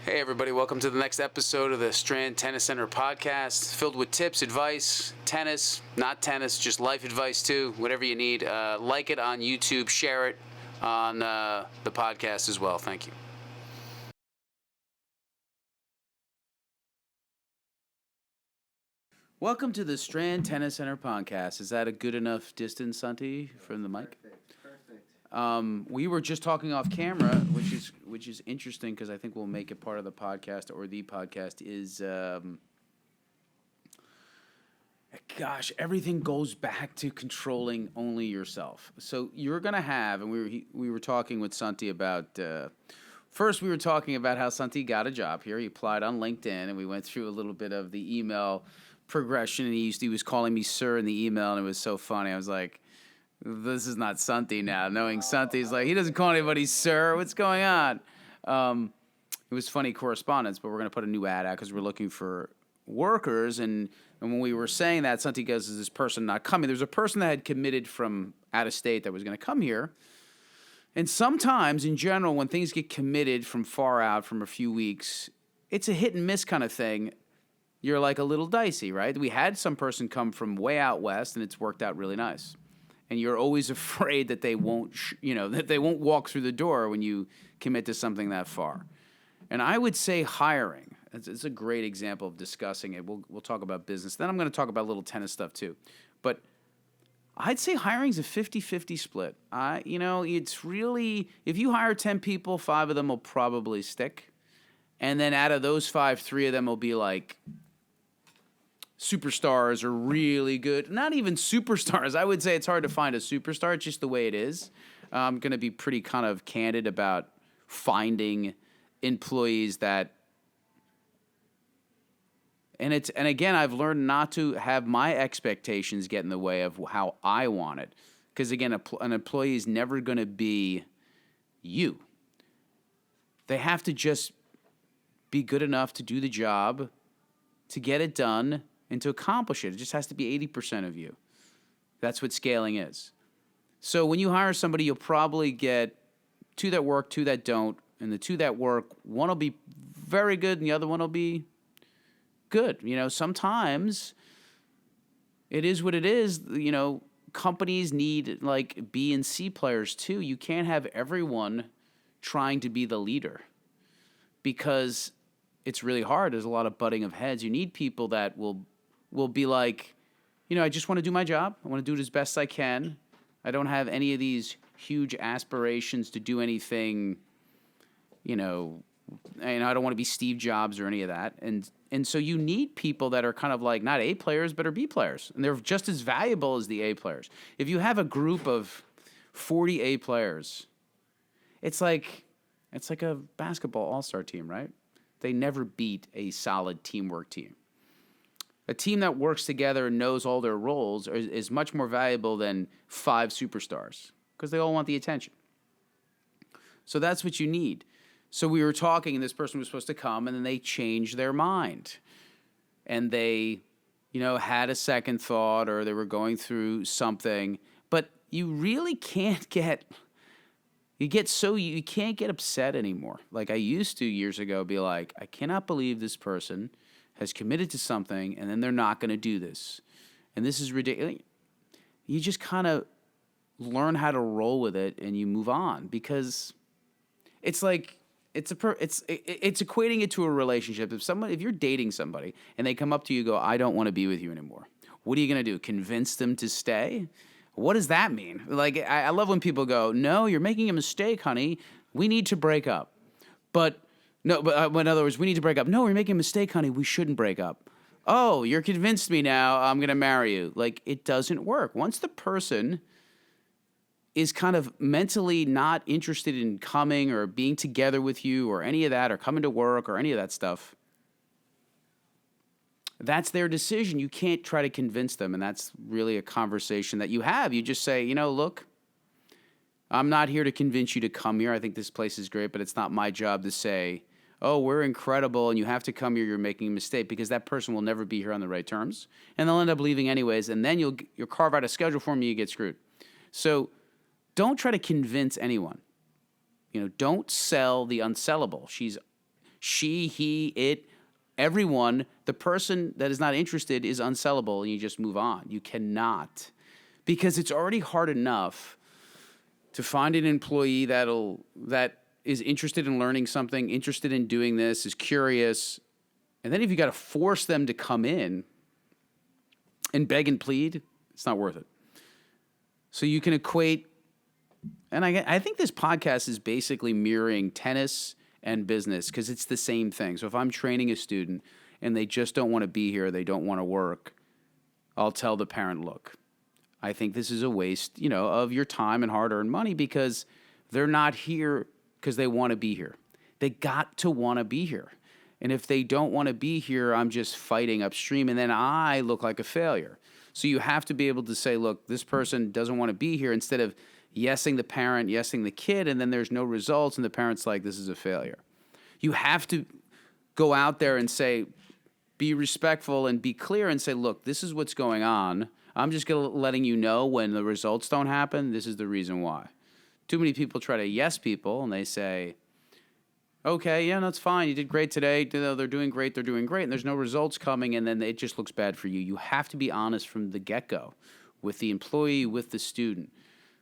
Hey, everybody, welcome to the next episode of the Strand Tennis Center podcast, filled with tips, advice, tennis, not tennis, just life advice too, whatever you need. Like it on YouTube, share it on the podcast as well. Thank you. Welcome to the Strand Tennis Center podcast. Is that a good enough distance, Santi, from the mic? Perfect. We were just talking off camera, which is interesting because I think we'll make it part of the podcast or the podcast. Is gosh, everything goes back to controlling only yourself. So you're gonna have, and we were talking with Santi about. First, we were talking about how Santi got a job here. He applied on LinkedIn, and we went through a little bit of the email progression. And he was calling me sir in the email, and it was so funny. I was like, this is not Santi now. Knowing Santi's like, he doesn't call anybody sir. What's going on? It was funny correspondence, but we're going to put a new ad out because we're looking for workers. And when we were saying that, Santi goes, is this person not coming? There's a person that had committed from out of state that was going to come here. And sometimes, in general, when things get committed from far out, from a few weeks, it's a hit and miss kind of thing. You're like a little dicey, right? We had some person come from way out west, and it's worked out really nice. And you're always afraid that they won't, that they won't walk through the door when you commit to something that far. And I would say hiring. It's a great example of discussing it. We'll talk about business. Then I'm going to talk about little tennis stuff too. But I'd say hiring's a 50-50 split. It's really, if you hire 10 people, 5 of them will probably stick. And then out of those 5, 3 of them will be like superstars are really good. Not even superstars. I would say it's hard to find a superstar. It's just the way it is. I'm going to be pretty kind of candid about finding employees that. And again, I've learned not to have my expectations get in the way of how I want it. Because again, an employee is never going to be you. They have to just be good enough to do the job, to get it done, and to accomplish it. It just has to be 80% of you. That's what scaling is. So when you hire somebody, you'll probably get 2 that work, 2 that don't. And the 2 that work, one will be very good and the other one will be good. Sometimes it is what it is. Companies need like B and C players too. You can't have everyone trying to be the leader because it's really hard. There's a lot of butting of heads. You need people that will be like, I just want to do my job. I want to do it as best I can. I don't have any of these huge aspirations to do anything, and I don't want to be Steve Jobs or any of that. And so you need people that are kind of like not A players, but are B players. And they're just as valuable as the A players. If you have a group of 40 A players, it's like a basketball all-star team, right? They never beat a solid teamwork team. A team that works together and knows all their roles is much more valuable than 5 superstars because they all want the attention. So that's what you need. So we were talking, and this person was supposed to come, and then they changed their mind. And they, had a second thought, or they were going through something. But you really can't you can't get upset anymore. Like I used to years ago be like, I cannot believe this person has committed to something and then they're not going to do this. And this is ridiculous. You just kind of learn how to roll with it and you move on because it's like, it's equating it to a relationship. If you're dating somebody and they come up to you and go, I don't want to be with you anymore. What are you going to do? Convince them to stay? What does that mean? Like, I love when people go, no, you're making a mistake, honey. We need to break up. But in other words, we need to break up. No, we're making a mistake, honey. We shouldn't break up. Oh, you're convinced me now. I'm going to marry you. Like, it doesn't work. Once the person is kind of mentally not interested in coming or being together with you or any of that or coming to work or any of that stuff, that's their decision. You can't try to convince them, and that's really a conversation that you have. You just say, look, I'm not here to convince you to come here. I think this place is great, but it's not my job to say, oh, we're incredible, and you have to come here, you're making a mistake, because that person will never be here on the right terms, and they'll end up leaving anyways, and then you'll carve out a schedule for them, and you get screwed. So don't try to convince anyone. Don't sell the unsellable. She, he, it, everyone, the person that is not interested is unsellable, and you just move on. You cannot, because it's already hard enough to find an employee that is interested in learning something, interested in doing this, is curious. And then if you got to force them to come in and beg and plead, it's not worth it. So you can equate, and I think this podcast is basically mirroring tennis and business, because it's the same thing. So if I'm training a student and they just don't want to be here, they don't want to work, I'll tell the parent, look, I think this is a waste, of your time and hard-earned money, because they're not here because they want to be here. They got to want to be here. And if they don't want to be here, I'm just fighting upstream, and then I look like a failure. So you have to be able to say, look, this person doesn't want to be here, instead of yesing the parent, yesing the kid, and then there's no results, and the parent's like, this is a failure. You have to go out there and say, be respectful and be clear and say, look, this is what's going on. I'm just letting you know when the results don't happen, this is the reason why. Too many people try to yes people, and they say, okay, yeah, that's fine. You did great today. They're doing great. And there's no results coming, and then it just looks bad for you. You have to be honest from the get-go with the employee, with the student.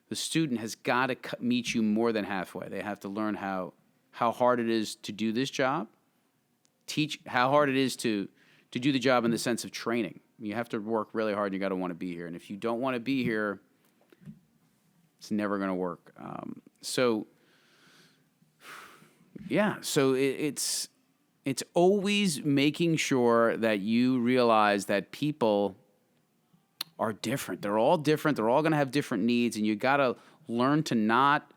The student has got to meet you more than halfway. They have to learn how hard it is to do this job, teach how hard it is to do the job in the sense of training. You have to work really hard, and you got to want to be here. And if you don't want to be here, it's never going to work. So it's always making sure that you realize that people are different. They're all different. They're all going to have different needs, and you got to learn to not.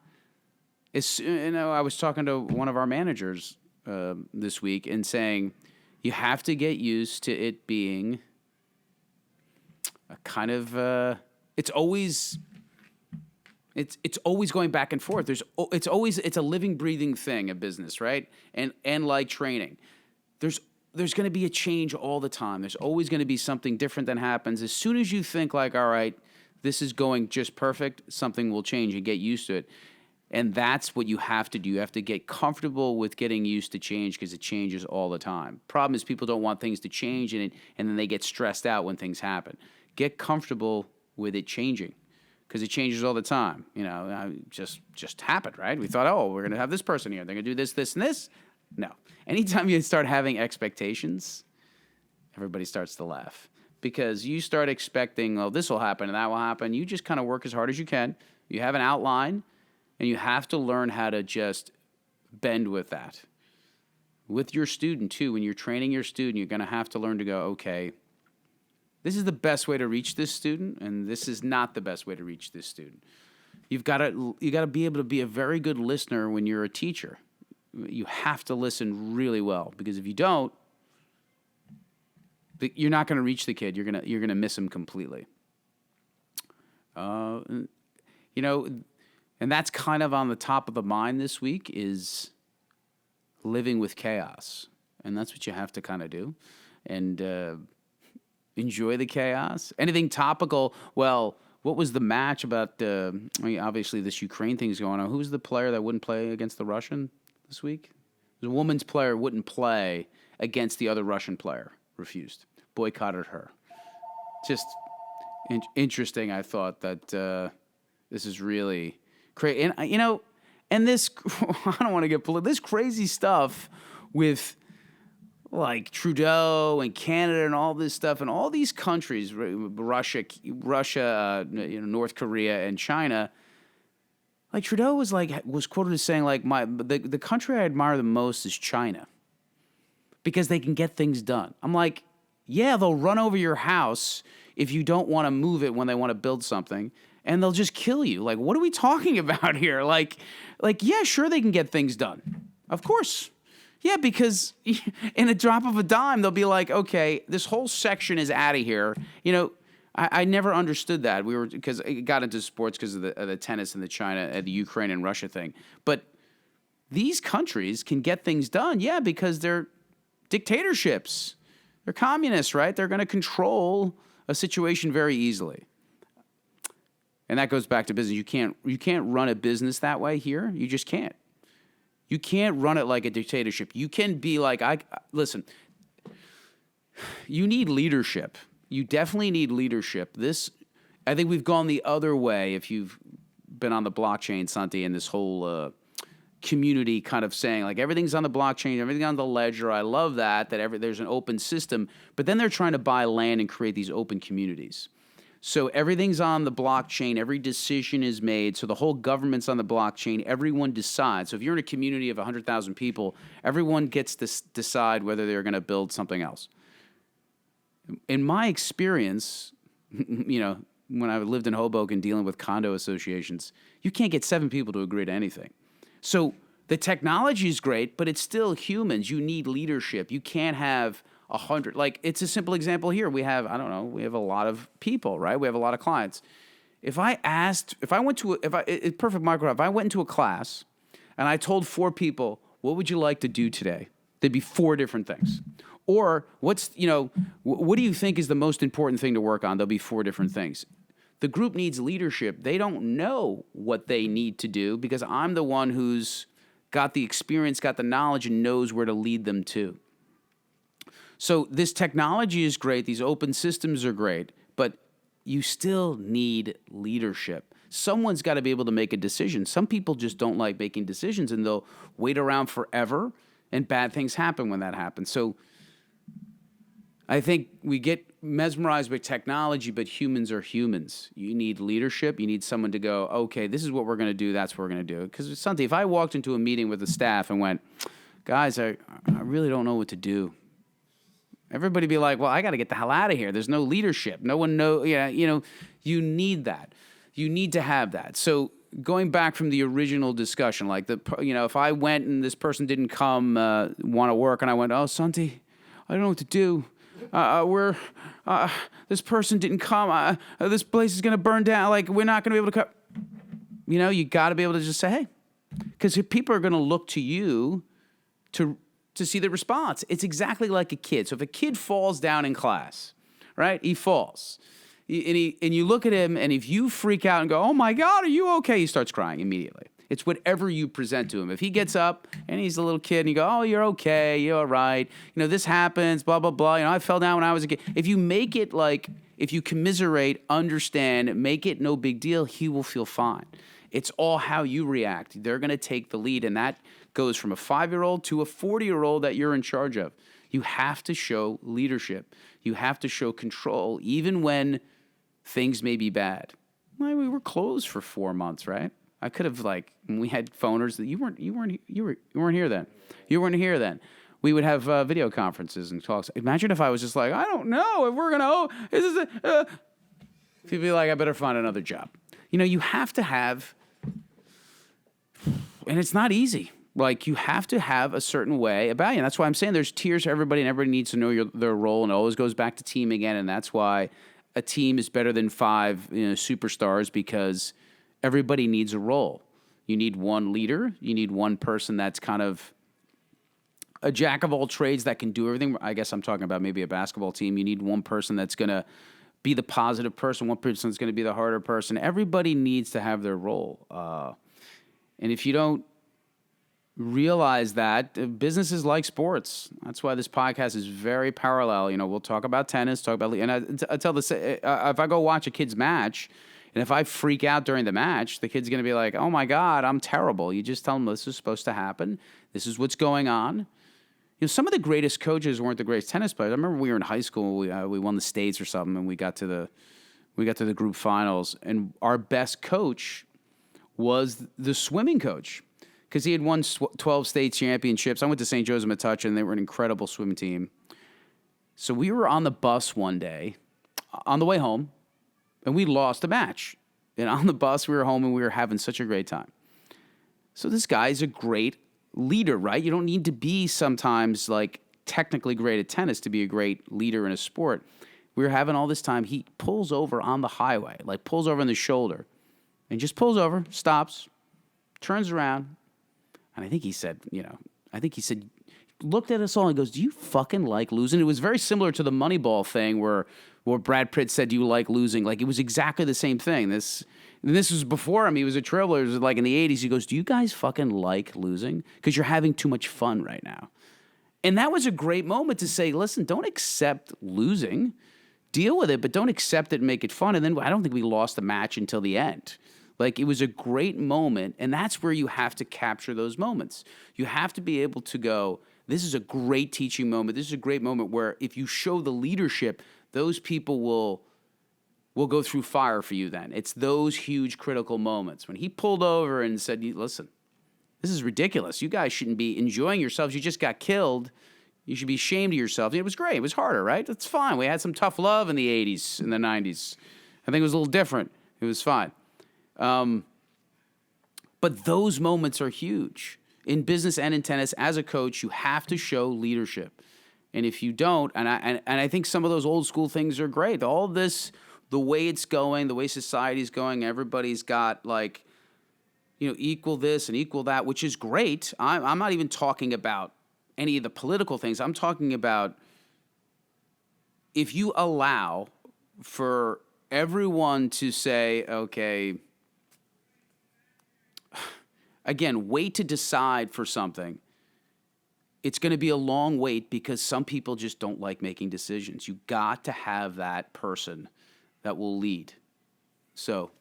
I was talking to one of our managers this week and saying, you have to get used to it being a kind of it's always going back and forth. It's a living, breathing thing, a business, right? And like training, there's going to be a change all the time. There's always going to be something different that happens. As soon as you think like, all right, this is going just perfect, something will change, and get used to it. And that's what you have to do. You have to get comfortable with getting used to change, because it changes all the time. Problem is, people don't want things to change, and then they get stressed out when things happen. Get comfortable with it changing, because it changes all the time. Just happened, right? We thought, we're going to have this person here. They're going to do this, this, and this. No. Anytime you start having expectations, everybody starts to laugh, because you start expecting, this will happen and that will happen. You just kind of work as hard as you can. You have an outline, and you have to learn how to just bend with that. With your student, too, when you're training your student, you're going to have to learn to go, okay, this is the best way to reach this student, and this is not the best way to reach this student. You got to be able to be a very good listener when you're a teacher. You have to listen really well, because if you don't, you're not going to reach the kid. You're going to miss him completely. And that's kind of on the top of the mind this week, is living with chaos. And that's what you have to kind of do. And enjoy the chaos. Anything topical? Well, what was the match about? Obviously, this Ukraine thing is going on. Who's the player that wouldn't play against the Russian this week? The woman's player wouldn't play against the other Russian player. Refused. Boycotted her. Just interesting. I thought that this is really crazy. And this, I don't want to get political. This crazy stuff with like Trudeau and Canada and all this stuff, and all these countries, Russia, North Korea and China. Like Trudeau was quoted as saying, like, the country I admire the most is China, because they can get things done. I'm like, yeah, they'll run over your house if you don't want to move it when they want to build something, and they'll just kill you. Like, what are we talking about here? Like, yeah, sure, they can get things done. Of course. Yeah, because in a drop of a dime, they'll be like, okay, this whole section is out of here. I never understood that. Because it got into sports because of the tennis and the China, the Ukraine and Russia thing. But these countries can get things done, yeah, because they're dictatorships. They're communists, right? They're going to control a situation very easily. And that goes back to business. You can't run a business that way here. You just can't. You can't run it like a dictatorship. You can be like, listen, you need leadership. You definitely need leadership. I think we've gone the other way if you've been on the blockchain, Santi, and this whole community kind of saying, like, everything's on the blockchain, everything on the ledger. I love that there's an open system. But then they're trying to buy land and create these open communities. So everything's on the blockchain. Every decision is made. So the whole government's on the blockchain. Everyone decides. So if you're in a community of 100,000 people, everyone gets to decide whether they're going to build something else. In my experience, when I lived in Hoboken dealing with condo associations, you can't get 7 people to agree to anything. So the technology is great, but it's still humans. You need leadership. You can't have 100. Like, it's a simple example here. We have a lot of people, right? We have a lot of clients. If I went into a class and I told 4 people, what would you like to do today? There'd be 4 different things. Or what do you think is the most important thing to work on? There'll be 4 different things. The group needs leadership. They don't know what they need to do because I'm the one who's got the experience, got the knowledge, and knows where to lead them to. So this technology is great. These open systems are great, but you still need leadership. Someone's got to be able to make a decision. Some people just don't like making decisions, and they'll wait around forever, and bad things happen when that happens. So I think we get mesmerized by technology, but humans are humans. You need leadership. You need someone to go, okay, this is what we're going to do. That's what we're going to do. Because Santi, if I walked into a meeting with the staff and went, guys, I really don't know what to do. Everybody be like, well, I got to get the hell out of here. There's no leadership. No one knows. You need that. You need to have that. So going back from the original discussion, like if I went and this person didn't come want to work, and I went, oh, Santi, I don't know what to do. This person didn't come. This place is going to burn down. Like, we're not going to be able to cut. You got to be able to just say, hey, because people are going to look to you to see the response. It's exactly like a kid. So if a kid falls down in class, right? He falls. And you look at him, and if you freak out and go, oh, my God, are you okay? He starts crying immediately. It's whatever you present to him. If he gets up and he's a little kid and you go, oh, you're okay, you're all right. This happens, blah, blah, blah. I fell down when I was a kid. If you make it if you commiserate, understand, make it no big deal, he will feel fine. It's all how you react. They're going to take the lead, and that goes from a 5-year-old to a 40-year-old that you're in charge of. You have to show leadership. You have to show control, even when things may be bad. Well, we were closed for 4 months, right? I could have when we had phoners that you weren't here then. You weren't here then. We would have video conferences and talks. Imagine if I was just like, I don't know if we're gonna. People be like, I better find another job. You have to have, and it's not easy. Like, you have to have a certain way about you. And that's why I'm saying there's tiers for everybody, and everybody needs to know their role. And it always goes back to team again. And that's why a team is better than 5 superstars, because everybody needs a role. You need one leader. You need one person that's kind of a jack of all trades that can do everything. I guess I'm talking about maybe a basketball team. You need one person that's going to be the positive person. One person that's going to be the harder person. Everybody needs to have their role. And if you don't realize that, businesses like sports. That's why this podcast is very parallel. We'll talk about tennis, and I tell if I go watch a kid's match, and if I freak out during the match, the kid's going to be like, oh, my God, I'm terrible. You just tell them this is supposed to happen. This is what's going on. Some of the greatest coaches weren't the greatest tennis players. I remember we were in high school. We won the states or something, and we got to the group finals. And our best coach was the swimming coach, because he had won 12 state championships. I went to St. Joseph Metuchen, and they were an incredible swimming team. So we were on the bus one day on the way home, and we lost a match. And on the bus, we were home, and we were having such a great time. So this guy is a great leader, right? You don't need to be sometimes technically great at tennis to be a great leader in a sport. We were having all this time. He pulls over on the highway, pulls over on the shoulder, and just pulls over, stops, turns around, and I think he said, looked at us all and goes, do you fucking like losing? It was very similar to the Moneyball thing where Brad Pitt said, do you like losing? It was exactly the same thing. This And this was before him. He was a Trailblazer, like in the 80s. He goes, do you guys fucking like losing? Because you're having too much fun right now. And that was a great moment to say, listen, don't accept losing. Deal with it, but don't accept it and make it fun. And then I don't think we lost the match until the end. Like, it was a great moment, and that's where you have to capture those moments. You have to be able to go, this is a great teaching moment. This is a great moment where if you show the leadership, those people will go through fire for you then. It's those huge critical moments. When he pulled over and said, listen, this is ridiculous. You guys shouldn't be enjoying yourselves. You just got killed. You should be ashamed of yourself. It was great. It was harder, right? That's fine. We had some tough love in the 80s, in the 90s. I think it was a little different. It was fine. But those moments are huge. In business and in tennis, as a coach, you have to show leadership. And if you don't, and I think some of those old school things are great. All this, the way it's going, the way society's going, everybody's got like, equal this and equal that, which is great. I'm not even talking about any of the political things. I'm talking about if you allow for everyone to say, okay, again, wait to decide for something. It's going to be a long wait because some people just don't like making decisions. You got to have that person that will lead. So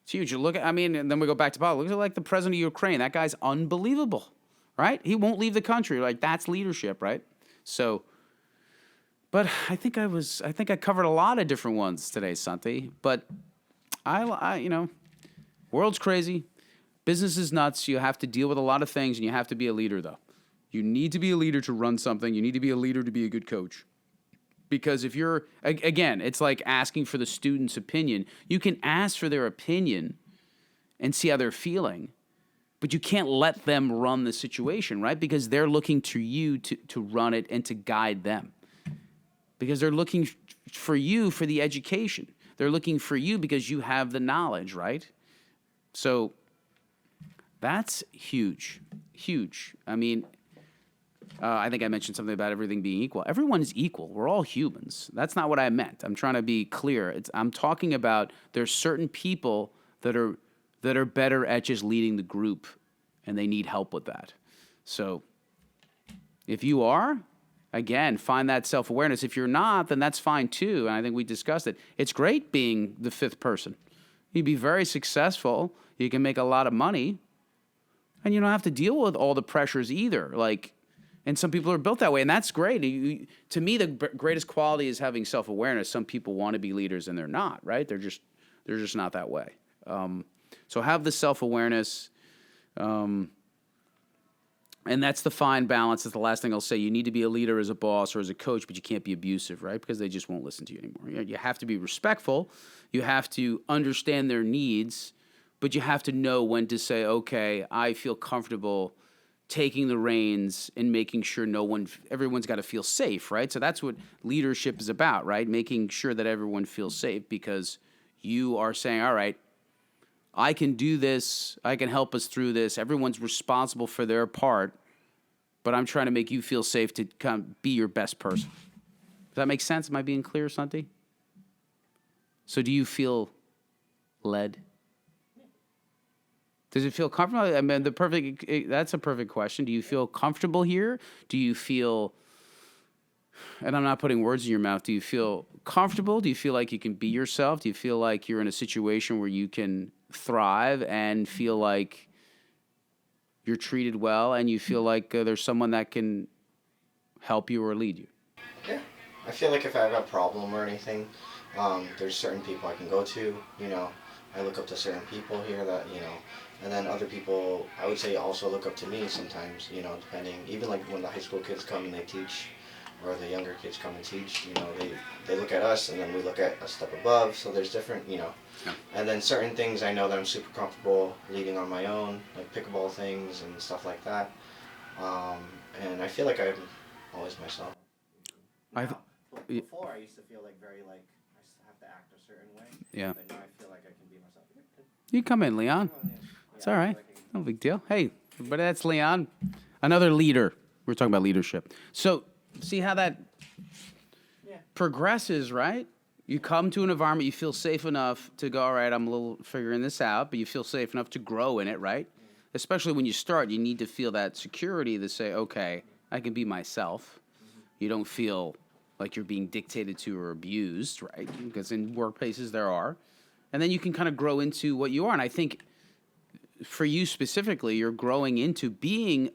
it's huge. And then we go back to politics. Look at like the president of Ukraine. That guy's unbelievable, right? He won't leave the country. Like, that's leadership, right? So, but I think I covered a lot of different ones today, Santi. But world's crazy. Business is nuts. You have to deal with a lot of things, and you have to be a leader, though. You need to be a leader to run something. You need to be a leader to be a good coach. Because if you're, again, it's like asking for the student's opinion. You can ask for their opinion and see how they're feeling, but you can't let them run the situation, right? Because they're looking to you to run it and to guide them. Because they're looking for you for the education. They're looking for you because you have the knowledge, right? So that's huge, huge. I mean, I think I mentioned something about everything being equal. Everyone is equal. We're all humans. That's not what I meant. I'm trying to be clear. I'm talking about there's certain people that are better at just leading the group, and they need help with that. So if you are, again, find that self-awareness. If you're not, then that's fine too, and I think we discussed it. It's great being the fifth person. You'd be very successful. You can make a lot of money, and you don't have to deal with all the pressures either. And some people are built that way, and that's great. To me, the greatest quality is having self-awareness. Some people want to be leaders, and they're not, right? They're just not that way. So have the self-awareness, and that's the fine balance. That's the last thing I'll say. You need to be a leader as a boss or as a coach, but you can't be abusive, right? Because they just won't listen to you anymore. You have to be respectful. You have to understand their needs, but you have to know when to say, okay, I feel comfortable taking the reins and making sure everyone's got to feel safe, right? So that's what leadership is about, right? Making sure that everyone feels safe because you are saying, all right, I can do this. I can help us through this. Everyone's responsible for their part, but I'm trying to make you feel safe to be your best person. Does that make sense? Am I being clear, Santi? So do you feel led? Does it feel comfortable? I mean, that's a perfect question. Do you feel comfortable here? Do you feel, and I'm not putting words in your mouth, do you feel comfortable? Do you feel like you can be yourself? Do you feel like you're in a situation where you can thrive and feel like you're treated well and you feel like there's someone that can help you or lead you? Yeah. I feel like if I have a problem or anything, there's certain people I can go to, I look up to certain people here that, and then other people, I would say, also look up to me sometimes, depending, even like when the high school kids come and they teach, or the younger kids come and teach, they look at us and then we look at a step above, so there's different, Yeah. And then certain things I know that I'm super comfortable leading on my own, like pickleball things and stuff like that, and I feel like I'm always myself. Before I used to feel like very like I have to act a certain way. Yeah. But now I feel like I can be myself. You come in, Leon. It's all right. No big deal. Hey, but that's Leon, another leader. We're talking about leadership. So see how that progresses, right? You come to an environment, you feel safe enough to go, all right, I'm a little figuring this out, but you feel safe enough to grow in it, right? Especially when you start, you need to feel that security to say, okay, I can be myself. You don't feel like you're being dictated to or abused, right? Because in workplaces there are. And then you can kind of grow into what you are. And I think for you specifically, you're growing into being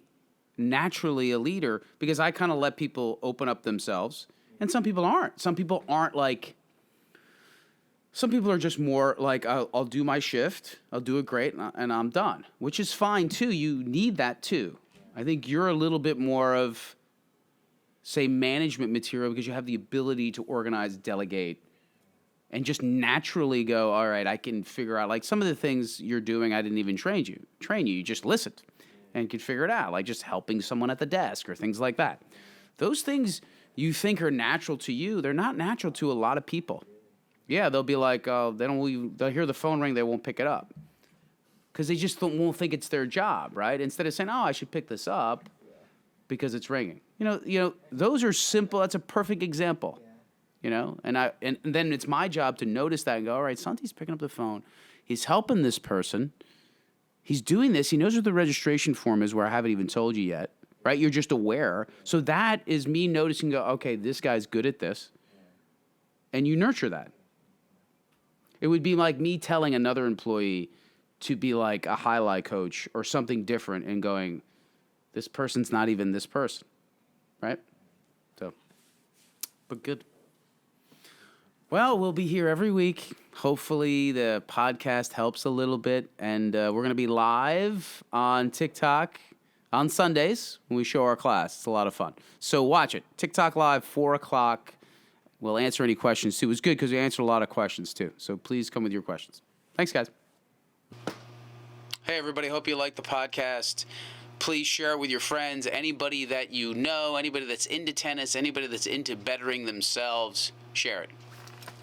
naturally a leader because I kind of let people open up themselves. And some people aren't. Some people are just more like, I'll do my shift, I'll do it great, and I'm done, which is fine too. You need that too. I think you're a little bit more of, say, management material because you have the ability to organize, delegate, and just naturally go, all right, I can figure out, like some of the things you're doing, I didn't even train you. You just listened and could figure it out, like just helping someone at the desk or things like that. Those things you think are natural to you, they're not natural to a lot of people. Yeah, they'll be like, they'll hear the phone ring, they won't pick it up. Because they just won't think it's their job, right? Instead of saying, oh, I should pick this up because it's ringing. You know, those are simple, that's a perfect example. You know, and then it's my job to notice that and go, all right, Santi's picking up the phone. He's helping this person. He's doing this. He knows where the registration form is where I haven't even told you yet, right? You're just aware. So that is me noticing, go, okay, this guy's good at this. And you nurture that. It would be like me telling another employee to be like a highlight coach or something different and going, this person's not even this person, right? So, but good. Well, we'll be here every week. Hopefully the podcast helps a little bit. And we're going to be live on TikTok on Sundays when we show our class. It's a lot of fun. So watch it. TikTok Live, 4 o'clock. We'll answer any questions, too. It was good because we answered a lot of questions, too. So please come with your questions. Thanks, guys. Hey, everybody. Hope you like the podcast. Please share it with your friends, anybody that you know, anybody that's into tennis, anybody that's into bettering themselves. Share it.